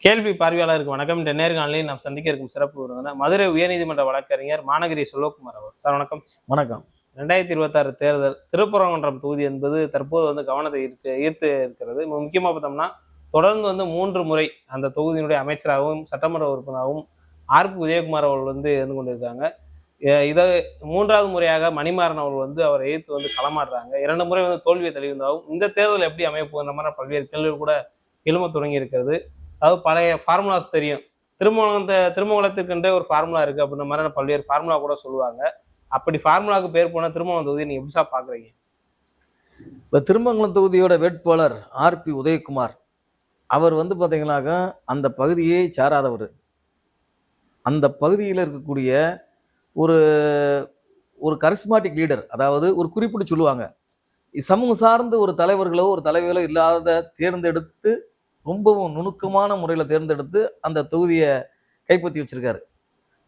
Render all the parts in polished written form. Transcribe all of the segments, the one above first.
கேள்வி பார்வையாளருக்கு வணக்கம். இந்த நேர்காணலில் நாம் சந்திக்க இருக்கும் சிறப்பு விருந்தினர் மதுரை உயர்நீதிமன்ற வழக்கறிஞர் மாநகரி செல்வகுமார் அவர். சார் வணக்கம். வணக்கம். 2026 தேர்தல் திருப்பரங்குன்றம் தொகுதி என்பது தற்போது கவனத்தை ஈர்த்து இருக்கிறது. முக்கியமா பார்த்தோம்னா தொடர்ந்து 3 முறை அந்த தொகுதியினுடைய அமைச்சராகவும் சட்டமன்ற உறுப்பினராகவும் ஆர்பி உதயகுமார் அவர்கள் இருந்து கொண்டிருக்காங்க. இதை 3வது முறையாக மணிமாறன் அவர்கள் அவரை எதிர்த்து களமாடுறாங்க. 2 முறை தோல்வியை தழுவியிருந்தாலும் இந்த தேர்தல் எப்படி அமைய போகிற மாதிரி பல்வேறு கேள்விகள் கூட எழும தொடங்கி இருக்கிறது. அதாவது பழைய ஃபார்முலாஸ் தெரியும். திருமங்கலத்திற்கென்றே ஒரு ஃபார்முலா இருக்கு அப்படின்ற மாதிரி பல்வேறு ஃபார்முலா கூட சொல்லுவாங்க. அப்படி ஃபார்முலாவுக்கு பேர் போன திருமங்கலம் தொகுதியை நீங்க எப்படி பாக்குறீங்க? இப்ப திருமங்கலம் தொகுதியோட வேட்பாளர் ஆர்பி உதயகுமார் அவர் பாத்தீங்கன்னாக்க அந்த பகுதியை சாராதவர். அந்த பகுதியில் இருக்கக்கூடிய ஒரு ஒரு கரிஸ்மாட்டிக் லீடர், அதாவது ஒரு குறிப்பிட்டு சொல்லுவாங்க, சமூகம் சார்ந்த ஒரு தலைவர்களோ ஒரு தலைவர்களோ இல்லாத தேர்ந்தெடுத்து ரொம்பவும் நுணுக்கமான முறையில் தேர்ந்தெடுத்து அந்த தொகுதியை கைப்பற்றி வச்சிருக்காரு.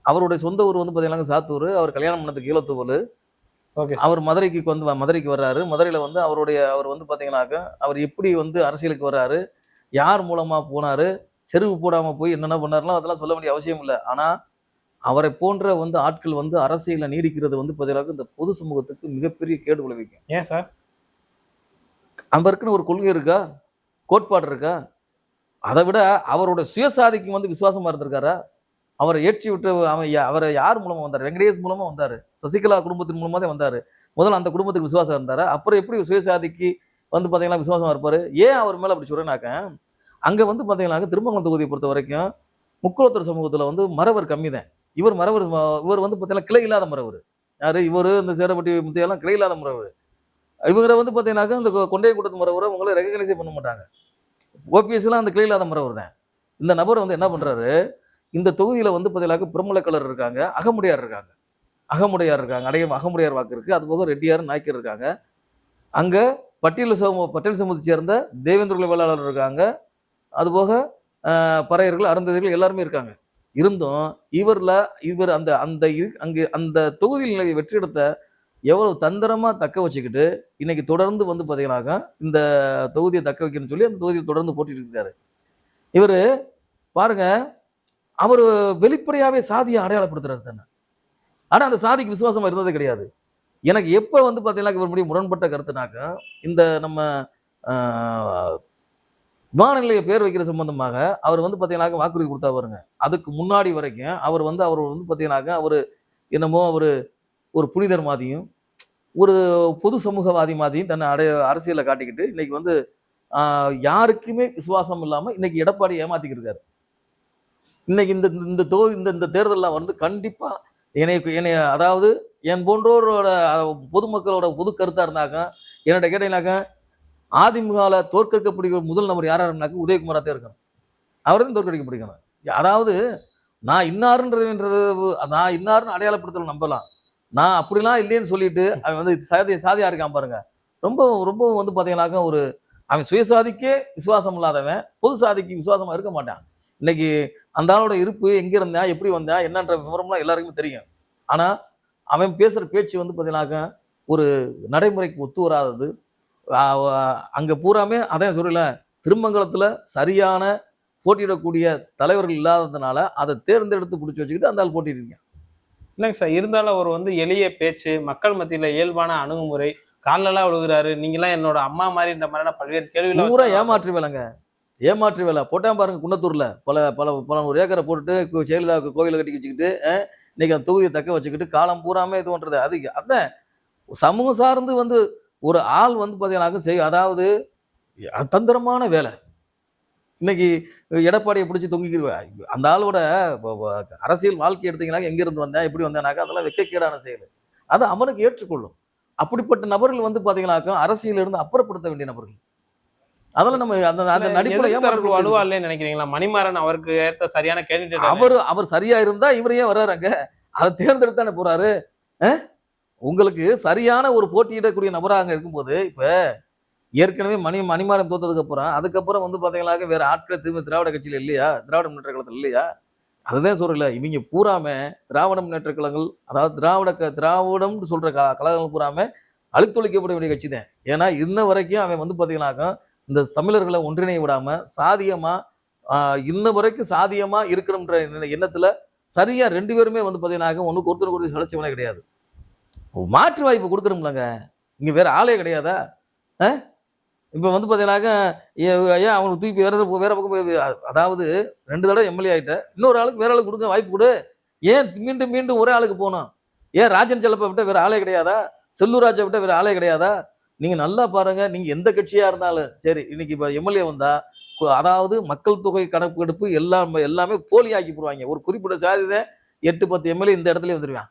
அவருடைய சொந்த ஊர் பார்த்தீங்கன்னா சாத்தூர். அவர் கல்யாணம் பண்ணதுக்கு ஈழத்தூவல். அவர் மதுரைக்கு வர்றாரு. மதுரையில் அவர் பார்த்தீங்கன்னாக்க அவர் எப்படி அரசியலுக்கு வர்றாரு, யார் மூலமாக போனார், செருவு போடாமல் போய் என்னென்ன பண்ணாருலாம் அதெல்லாம் சொல்ல வேண்டிய அவசியம் இல்லை. ஆனால் அவரை போன்ற ஆட்கள் அரசியலில் நீடிக்கிறது பார்த்தீங்கன்னா இந்த பொது சமூகத்துக்கு மிகப்பெரிய கேடு விளைவிக்கும். ஏன் சார்? அவருக்குன்னு ஒரு கொள்கை இருக்கா, கோட்பாடு இருக்கா? அதை விட அவரோட சுயசாதிக்கு விசுவாசமா இருந்திருக்காரா? அவரை ஏற்றி விட்டு அவரை யார் மூலமா வந்தார்? வெங்கடேஷ் மூலமா வந்தாரு. சசிகலா குடும்பத்தின் மூலமா தான் வந்தாரு. முதல்ல அந்த குடும்பத்துக்கு விசுவாசம் இருந்தாரா? அப்புறம் எப்படி சுயசாதிக்கு பாத்தீங்கன்னா விசுவாசமா இருப்பாரு? ஏன் அவர் மேல அப்படி சொல்றேன்னாக்க, அங்க பாத்தீங்கன்னா திருமங்கலம் தொகுதியை பொறுத்த வரைக்கும் முக்குளத்தூர் சமூகத்துல மறவர் கம்மி தான். இவர் பாத்தீங்கன்னா கிளை இல்லாத மறவர். யாரு இவரு? இந்த சேரப்பட்டி முத்தையெல்லாம் கிளை இல்லாத மறவர். இவரை பாத்தீங்கன்னாக்க இந்த கொண்டைய கூட்டத்து மறவரை உங்களை ரெகனைஸே பண்ண மாட்டாங்க. ஓபிஎஸ்லாம் அந்த கிளை இல்லாத மறவர் தான். இந்த நபர் என்ன பண்றாரு, இந்த தொகுதியில பார்த்தீங்கன்னாக்க பிரமல கலர் இருக்காங்க, அகமுடையார் இருக்காங்க, அகமுடையார் வாக்கு இருக்கு. அது போக ரெட்டியார், நாய்க்கர் இருக்காங்க. அங்க பட்டியல் சமூகத்தை சேர்ந்த தேவேந்திர வேளாளர் இருக்காங்க. அதுபோக பறையர்கள், அருந்ததிகள் எல்லாருமே இருக்காங்க. இருந்தும் இவர் அந்த தொகுதியில் வெற்றிடத்தை எவ்வளவு தந்திரமா தக்க வச்சுக்கிட்டு இன்னைக்கு தொடர்ந்து பாத்தீங்கன்னாக்கா இந்த தொகுதியை தக்க வைக்கணும்னு சொல்லி அந்த தொகுதியை தொடர்ந்து போட்டிட்டு இருக்காரு. இவரு பாருங்க, அவரு வெளிப்படையாவே சாதியை அடையாளப்படுத்துறாரு தானே. ஆனா அந்த சாதிக்கு விசுவாசமா இருந்ததே கிடையாது. எனக்கு எப்ப பாத்தீங்கன்னா இவர் முடியும் முரண்பட்ட கருத்துனாக்கா, இந்த நம்ம விமான நிலைய பேர் வைக்கிற சம்பந்தமாக அவர் பாத்தீங்கன்னாக்க வாக்குறுதி கொடுத்தா பாருங்க. அதுக்கு முன்னாடி வரைக்கும் அவர் பாத்தீங்கன்னாக்க அவரு என்னமோ அவரு ஒரு புனிதர் மாதிரியும் ஒரு பொது சமூகவாதி மாதிரியும் தன்னை அரசியலை காட்டிக்கிட்டு இன்னைக்கு யாருக்குமே விசுவாசம் இல்லாம இன்னைக்கு எடப்பாடி ஏமாத்திக்கிட்டு இன்னைக்கு இந்த இந்த தேர்தலில் கண்டிப்பா என்னைய அதாவது என் போன்றோரோட பொதுமக்களோட பொது கருத்தா இருந்தாக்க என்னோட கேட்டீங்கன்னாக்க அதிமுகல தோற்கடிக்கப்படுகிற முதல் நபர் யாரா இருந்தாக்க உதயகுமாரா தான் இருக்கணும். அவரையும் தோற்கடிக்க பிடிக்கணும். அதாவது நான் இன்னாருன்னு அடையாளப்படுத்தல நம்பலாம். நான் அப்படிலாம் இல்லைன்னு சொல்லிட்டு அவன் சாதியா இருக்கான் பாருங்க. ரொம்ப ரொம்ப பாத்தீங்கன்னாக்க ஒரு அவன் சுயசாதிக்கே விசுவாசம் இல்லாதவன் பொது சாதிக்கு விசுவாசமா இருக்க மாட்டான். இன்னைக்கு அந்த ஆளோட இருப்பு எங்க இருந்தா, எப்படி வந்தா, என்னன்ற விவரம்லாம் எல்லாருக்குமே தெரியும். ஆனா அவன் பேசுற பேச்சு பாத்தீங்கன்னாக்க ஒரு நடைமுறைக்கு ஒத்து வராதது. அங்க பூராமே அதான் சொல்லல, திருமங்கலத்துல சரியான போட்டியிடக்கூடிய தலைவர்கள் இல்லாததுனால அதை தேர்ந்தெடுத்து பிடிச்சி வச்சுக்கிட்டு அந்த ஆள் போட்டிட்டு இல்லைங்க சார். இருந்தாலும் அவர் எளிய பேச்சு, மக்கள் மத்தியில இயல்பான அணுகுமுறை, காலெல்லாம் விழுகிறாரு. நீங்களாம் என்னோட அம்மா மாதிரின்ற மாதிரியான பல்வேறு கேள்விகள் பூரா ஏமாற்று வேலைங்க. ஏமாற்று வேலை போட்டா பாருங்க. குன்னத்தூர்ல பல ஒரு ஏக்கரை போட்டுட்டு ஜெயலலிதா கோவிலை கட்டி வச்சுக்கிட்டு இன்னைக்கு அந்த தொகுதியை தக்க வச்சுக்கிட்டு காலம் பூராமே இது பண்றது. அதான் சமூகம் சார்ந்து ஒரு ஆள் பாத்தீங்கன்னா அதாவது தந்திரமான வேலை. இன்னைக்கு எடப்பாடியை பிடிச்சி தொங்கிக்கிடுவேன். அந்த ஆளோட அரசியல் வாழ்க்கை எடுத்தீங்கன்னா எங்க இருந்து வந்தேன், எப்படி வந்தேனாக்கா அதெல்லாம் வெக்கக்கேடான செயல். அதை அவனுக்கு ஏற்றுக்கொள்ளும். அப்படிப்பட்ட நபர்கள் பாத்தீங்கன்னாக்கா அரசியல் இருந்து அப்புறப்படுத்த வேண்டிய நபர்கள். அதெல்லாம் நம்ம அந்த நடிப்புல வலுவா இல்லைன்னு நினைக்கிறீங்களா? மணிமாறன் அவருக்கு ஏற்ற சரியான கேண்டிடேட். அவர் சரியா இருந்தா இவரையே வர்றாருங்க. அதை தேர்ந்தெடுத்தானே போறாரு. உங்களுக்கு சரியான ஒரு போட்டியிடக்கூடிய நபராக இருக்கும்போது இப்ப ஏற்கனவே மணிமாறன் தோத்ததுக்கு அப்புறம் அதுக்கப்புறம் பாத்தீங்கன்னாக்க வேற ஆட்கள் திரும்ப திராவிட கட்சியில இல்லையா, திராவிட முன்னேற்ற கழகத்துல இல்லையா? அதுதான் சொல்றல, இவங்க பூராம திராவிட முன்னேற்ற கழகங்கள், அதாவது திராவிடம்னு சொல்ற கழகங்கள் பூராம அழித்தொழிக்கப்பட வேண்டிய கட்சி தான். ஏன்னா இன்ன வரைக்கும் அவன் பாத்தீங்கன்னாக்கா இந்த தமிழர்களை ஒன்றிணைய விடாம சாதியமா இன்ன வரைக்கும் சாதியமா இருக்கணும்ன்ற எண்ணத்துல சரியா 2 பேருமே வந்து பாத்தீங்கன்னா ஒண்ணுக்கு ஒருத்தருக்கு சளைச்சவனே கிடையாது. மாற்று வாய்ப்பு கொடுக்கணும்லங்க. இங்க வேற ஆளே கிடையாதா? இப்ப வந்து பாத்தீங்கன்னாக்க ஏன் அவனுக்கு தூக்கி வேற பக்கம் அதாவது 2 தடவை எம்எல்ஏ ஆயிட்ட, இன்னொரு ஆளுக்கு வேற ஆளுக்கு கொடுங்க, வாய்ப்பு கொடு. ஏன் மீண்டும் மீண்டும் ஒரே ஆளுக்கு போகணும்? ஏன் ராஜன் செல்லப்ப விட்ட வேற ஆளே கிடையாதா? செல்லூர் ராஜா விட்ட வேற ஆளே கிடையாதா? நீங்க நல்லா பாருங்க, நீங்க எந்த கட்சியா இருந்தாலும் சரி, இன்னைக்கு இப்ப எம்எல்ஏ வந்தா அதாவது மக்கள் தொகை கணக்கெடுப்பு எல்லாமே போலியாக்கி போடுவாங்க. ஒரு குறிப்பிட்ட சாதிதான் 8-10 எம்எல்ஏ இந்த இடத்துல வந்துருவான்.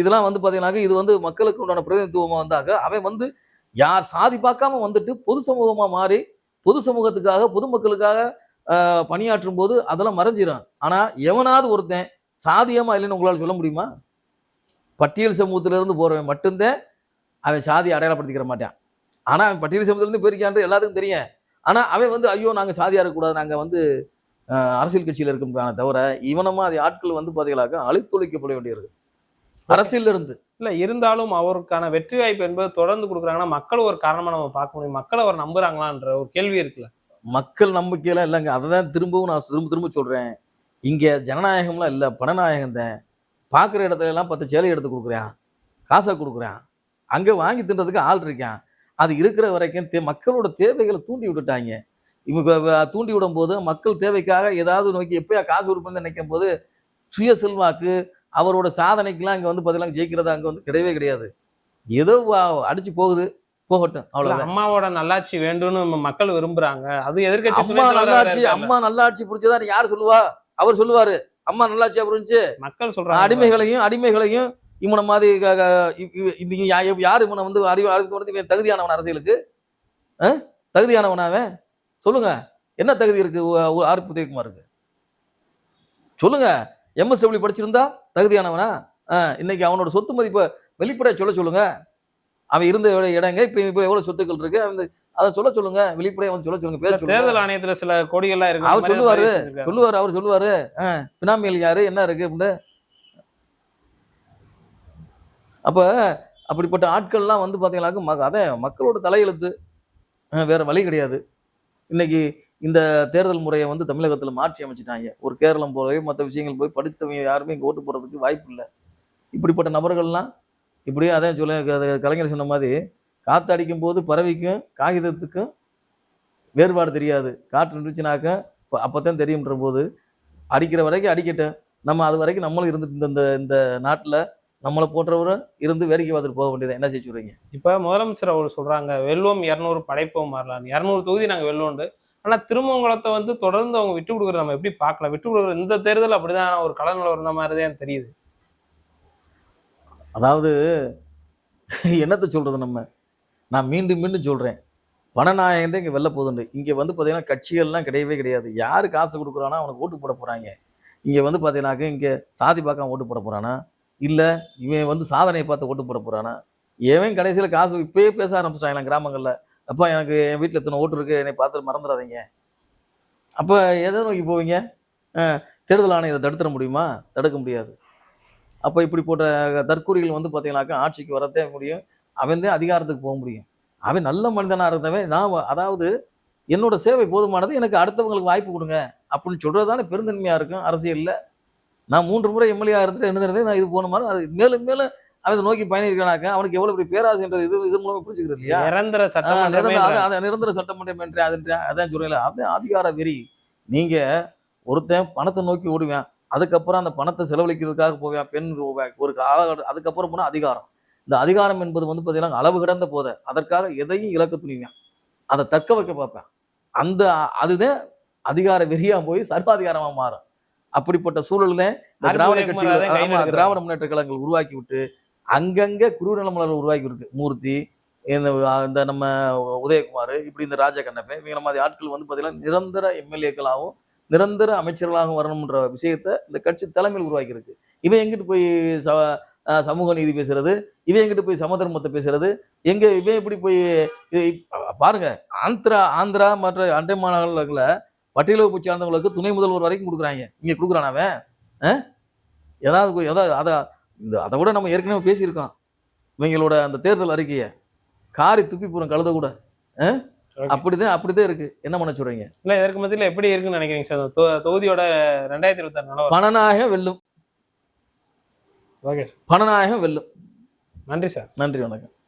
இதெல்லாம் வந்து பாத்தீங்கன்னாக்க இது வந்து மக்களுக்கு உண்டான பிரதிநிதித்துவமா வந்தாக்க அவன் வந்து யார் சாதி பார்க்காம வந்துட்டு பொது சமூகமா மாறி பொது சமூகத்துக்காக பொதுமக்களுக்காக பணியாற்றும் போது அதெல்லாம் மறைஞ்சிடும். ஆனா எவனாவது ஒருத்தன் சாதியமா இல்லைன்னு உங்களால சொல்ல முடியுமா? பட்டியல் சமூகத்தில இருந்து போறவன் மட்டும்தான் அவன் சாதியை அடையாளப்படுத்திக்கிற மாட்டான். ஆனா அவன் பட்டியல் சமூகத்துல இருந்து போயிருக்கான்னு எல்லாத்துக்கும் தெரியும். ஆனா அவன் வந்து ஐயோ நாங்க சாதியா இருக்கக்கூடாது, நாங்க வந்து அரசியல் கட்சியில இருக்கோம்னா தவிர இவனமா அது ஆட்கள் வந்து பாத்தீங்களாக்க அழித்தொழிக்கப்பட வேண்டியிருக்கு அரசியல் இருந்து. இல்ல இருந்தாலும் அவருக்கான வெற்றி வாய்ப்பு என்பது தொடர்ந்து கொடுக்குறாங்கன்னா மக்கள் ஒரு காரணமா நம்ம பார்க்க முடியும். மக்கள் அவர் நம்புறாங்களான்ற ஒரு கேள்வி இருக்குல்ல. மக்கள் நம்பிக்கையெல்லாம் இல்லைங்க. அதைதான் திரும்பவும் நான் திரும்ப திரும்ப சொல்றேன். இங்க ஜனநாயகம்லாம் இல்ல, பணநாயகம் தான். பாக்குற இடத்துல எல்லாம் 10 சேலை எடுத்து கொடுக்குறான், காசை கொடுக்குறான், அங்க வாங்கி தின்றதுக்கு ஆள் இருக்கான். அது இருக்கிற வரைக்கும் மக்களோட தேவைகளை தூண்டி விட்டுட்டாங்க. இவங்க தூண்டி விடும் போது மக்கள் தேவைக்காக ஏதாவது நோக்கி எப்பயா காசு கொடுப்பேன்னு நினைக்கும் போது சுய செல்வாக்கு அவரோட சாதனைக்கெல்லாம் இங்க வந்து பாத்தீங்கன்னா ஜெயிக்கிறதா அங்க வந்து கிடையவே கிடையாது. ஏதோ அடிச்சு போகுது, போகட்டும், அவ்வளவுதான். அம்மாவோட நல்லாட்சி வேண்டும்னு மக்கள் விரும்புறாங்க. அது எதிர்க்கட்சி அம்மா நல்லாட்சி புரிஞ்சதா யாரு சொல்லுவா? அவர் சொல்லுவாரு அம்மா நல்லாட்சியா புரிஞ்சு. மக்கள் சொல்றாங்க அடிமைகளையும் இவனை மாதிரி யாரு இவனை வந்து தகுதியானவன் அரசியலுக்கு? தகுதியானவனாவன் சொல்லுங்க. என்ன தகுதி இருக்கு ஆர் உதயகுமாருக்கு? சொல்லுங்க. எம்எஸ்டபிள்யூ படிச்சிருந்தா தகுதியானவனா? இன்னைக்கு அவனோட சொத்து மதிப்பை வெளிப்படையா சொல்லுங்க. அவன் இருந்த இடங்க இப்ப எவ்வளவு சொத்துக்கள் இருக்கு அதை சொல்லுங்க. வெளிப்படையா வந்து சொல்லுங்க. தேர்தல் ஆணையத்துல சில கோடிகள்லாம் இருக்கு. அவர் சொல்லுவாரு பினாமியல் யாரு என்ன இருக்கு அப்படின்னு. அப்ப அப்படிப்பட்ட ஆட்கள்லாம் வந்து பாத்தீங்கன்னாக்க அதான் மக்களோட தலையெழுத்து, வேற வழி கிடையாது. இன்னைக்கு இந்த தேர்தல் முறையை வந்து தமிழகத்துல மாற்றி அமைச்சிட்டாங்க. ஒரு கேரளம் போலவே மற்ற விஷயங்கள் போய் படித்தவங்க யாருமே இங்க ஓட்டு போடுறதுக்கு வாய்ப்பு இல்லை. இப்படிப்பட்ட நபர்கள்லாம் இப்படியே அதான் கலைஞர் சொன்ன மாதிரி காத்து அடிக்கும் போது பறவைக்கும் காகிதத்துக்கும் வேறுபாடு தெரியாது. காற்று இருந்துச்சுனாக்க அப்பதான் தெரியும்ன்ற போது அடிக்கிற வரைக்கும் அடிக்கட்டும். நம்ம அது வரைக்கும் நம்மளும் இருந்துட்டு இந்த நாட்டுல நம்மளை போன்றவரும் இருந்து வேடிக்கை பார்த்துட்டு போக வேண்டியது. என்ன செய்ய சொல்றீங்க? இப்ப முதலமைச்சர் அவர் சொல்றாங்க வெல்வோம் 200 படைப்போம் மாறலாம். 200 தொகுதி நாங்க வெல்வோண்டு. ஆனா திருமங்கலத்தை வந்து தொடர்ந்து அவங்க விட்டு கொடுக்குற நம்ம எப்படி பார்க்கலாம்? விட்டு கொடுக்குற இந்த தேர்தல் அப்படிதான் ஒரு கள நிலவரம் மாதிரிதான் தெரியுது. அதாவது என்னத்த சொல்றது நான் மீண்டும் சொல்றேன். பணநாயகம் தான் இங்க வெல்ல போகுதுண்டு. இங்க வந்து பாத்தீங்கன்னா கட்சிகள்லாம் கிடையவே கிடையாது. யாரு காசு கொடுக்குறானா அவனுக்கு ஓட்டு போட போறாங்க. இங்க வந்து பாத்தீங்கன்னாக்க இங்க சாதி பார்க்காம ஓட்டு போட போறானா, இல்ல இவன் வந்து சாதனையை பார்த்து ஓட்டு போட போறானா? எவன் கடைசியில காசு இப்பயே பேச ஆரம்பிச்சிட்டாங்க கிராமங்கள்ல. அப்பா எனக்கு என் வீட்டுல எத்தனை ஓட்டு இருக்கு, என்னை பார்த்து மறந்துடாதீங்க. அப்ப எதை நோக்கி போவீங்க? தேர்தல் ஆணையத்தை தடுத்துட முடியுமா? தடுக்க முடியாது. அப்ப இப்படி போட்ட தற்கூறிகள் வந்து பாத்தீங்கன்னாக்கா ஆட்சிக்கு வரத்தே முடியும். அவன் தான் அதிகாரத்துக்கு போக முடியும். அவன் நல்ல மனிதனா இருந்தவன் அதாவது என்னோட சேவை போதுமானது, எனக்கு அடுத்தவங்களுக்கு வாய்ப்பு கொடுங்க அப்படின்னு சொல்றதுதானே பெருந்தன்மையா இருக்கும் அரசியல்ல. நான் 3 முறை எம்எல்ஏ இருந்துட்டு என்ன நான் இது போன மாதிரி மேலும் மேலும் அவன் நோக்கி பயணிக்கிறானாக்க அவனுக்கு எவ்வளவு பெரிய பேராசைன்றது இது மூலமா புரிஞ்சுக்கிறது இல்லையா? நிரந்தர சட்டமன்றம் என்ற அதான் சொல்றீங்களா? அப்படியே அதிகார வெறி. நீங்க ஒருத்தன் பணத்தை நோக்கி ஓடுவேன், அதுக்கப்புறம் அந்த பணத்தை செலவழிக்கிறதுக்காக போவேன், பெண் போவேன், ஒரு அதுக்கப்புறம் போனா அதிகாரம். இந்த அதிகாரம் என்பது வந்து பாத்தீங்கன்னா அளவு கிடந்த போதை. அதற்காக எதையும் இழக்க துணிவேன், அதை தக்க வைக்க பார்ப்பேன். அதுதான் அதிகார வெறியா போய் சர்வாதிகாரமா மாறும். அப்படிப்பட்ட சூழல் தான் இந்த திராவிட கட்சிகள் திராவிட முன்னேற்ற கழகங்கள் உருவாக்கி விட்டு அங்கங்க குருநலமலர் உருவாக்கி இருக்கு. மூர்த்தி, இந்த நம்ம உதயகுமார், இப்படி இந்த ராஜா கண்ணப்பன், இவங்க மாதிரி ஆட்கள் வந்து பாத்தீங்கன்னா நிரந்தர எம்எல்ஏக்களாகவும் நிரந்தர அமைச்சர்களாகவும் வரணும்ன்ற விஷயத்த இந்த கட்சி தலைமையில் உருவாக்கி இருக்கு. இவன் எங்கிட்டு போய் சமூக நீதி பேசுறது, இவன் எங்கிட்டு போய் சமதர்மத்தை பேசுறது, இவன் இப்படி போய் பாருங்க. ஆந்திரா மற்ற அண்டை மாநிலங்கள பட்டியல் வகுப்பு சார்ந்தவங்களுக்கு துணை முதல்வர் வரைக்கும் கொடுக்குறாங்க. இங்க கொடுக்குறான் அவன் ஏதாவது அதை விட நம்ம ஏற்கனவே பேசியிருக்கோம். இவங்களோட அந்த தேர்தல் அறிக்கையை காரி துப்பி போறோம் கழுத கூட. Okay. அப்படிதான் இருக்கு. என்ன பண்ண சொல்றீங்க? இல்ல இதற்கு மத்தியில எப்படி இருக்குன்னு நினைக்கிறீங்க சார்? தொகுதியோட 2026 நிலவரம். பணநாயகம் வெல்லும். Okay sir. பணநாயகம் வெல்லும். நன்றி சார். நன்றி, வணக்கம்.